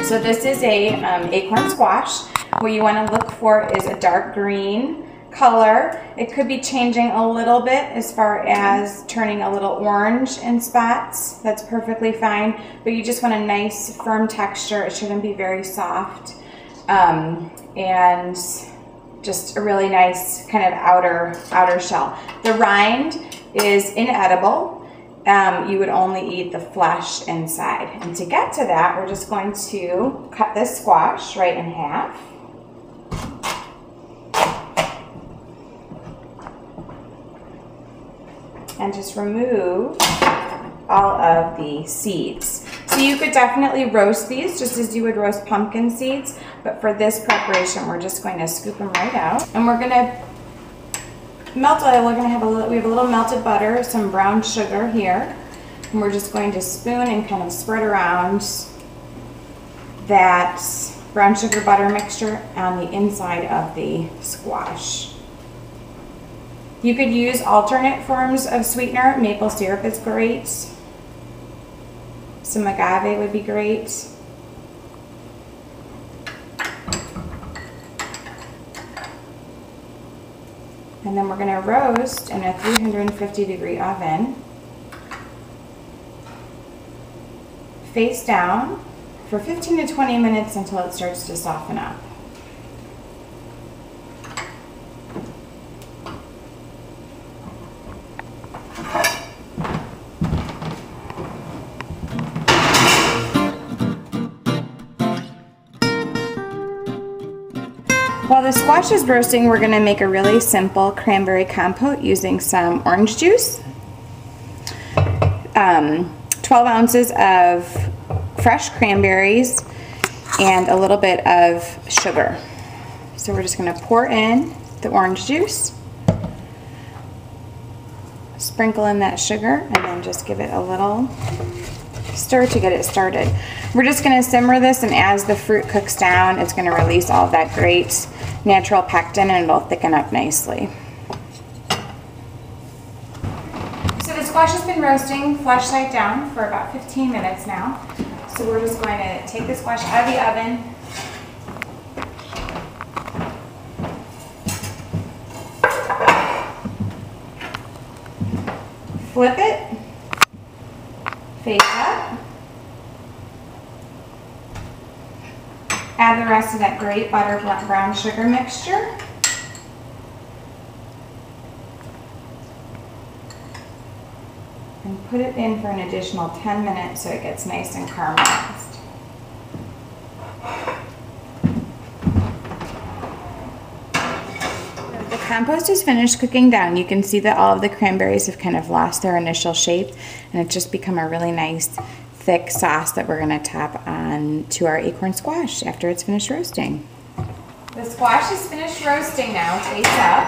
So this is a acorn squash. What you want to look for is a dark green color. It could be changing a little bit as far as turning a little orange in spots. That's perfectly fine, but you just want a nice firm texture. It shouldn't be very soft, and just a really nice kind of outer shell. The rind is inedible. You would only eat the flesh inside. And to get to that, we're just going to cut this squash right in half. And just remove all of the seeds. So you could definitely roast these just as you would roast pumpkin seeds, but for this preparation, we're just going to scoop them right out. And we're gonna melt oil. We're gonna have we have a little melted butter, some brown sugar here, and we're just going to spoon and kind of spread around that brown sugar butter mixture on the inside of the squash. You could use alternate forms of sweetener. Maple syrup is great. Some agave would be great. And then we're going to roast in a 350-degree oven, face down, for 15 to 20 minutes until it starts to soften up. While the squash is roasting, we're going to make a really simple cranberry compote using some orange juice, 12 ounces of fresh cranberries, and a little bit of sugar. So we're just going to pour in the orange juice, sprinkle in that sugar, and then just give it a little stir to get it started. We're just going to simmer this, and as the fruit cooks down, it's going to release all of that great natural pectin, and it'll thicken up nicely. So the squash has been roasting flesh side down for about 15 minutes now. So we're just going to take the squash out of the oven, flip it, face up, add the rest of that great butter brown sugar mixture, and put it in for an additional 10 minutes so it gets nice and caramelized. The compost is finished cooking down. You can see that all of the cranberries have kind of lost their initial shape, and it's just become a really nice thick sauce that we're going to tap on to our acorn squash after it's finished roasting. The squash is finished roasting now, face up.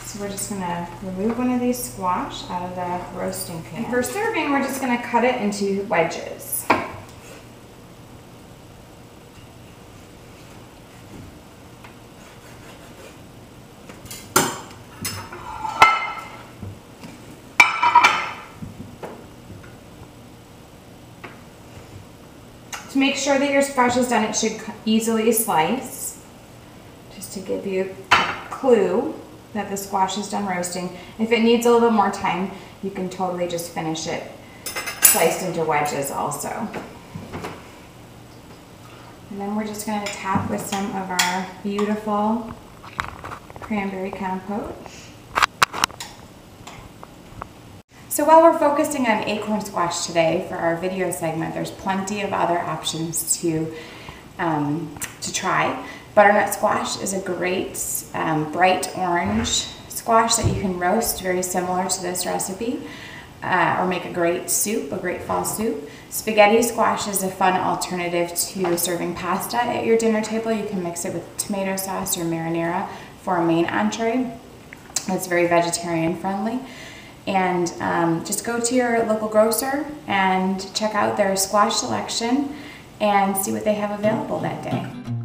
So we're just going to remove one of these squash out of the roasting pan. And for serving, we're just going to cut it into wedges. To make sure that your squash is done, it should easily slice, just to give you a clue that the squash is done roasting. If it needs a little more time, you can totally just finish it sliced into wedges also. And then we're just going to tap with some of our beautiful cranberry compote. So while we're focusing on acorn squash today for our video segment, there's plenty of other options to try. Butternut squash is a great bright orange squash that you can roast, very similar to this recipe, or make a great soup, a great fall soup. Spaghetti squash is a fun alternative to serving pasta at your dinner table. You can mix it with tomato sauce or marinara for a main entree. It's very vegetarian friendly. And just go to your local grocer and check out their squash selection and see what they have available that day.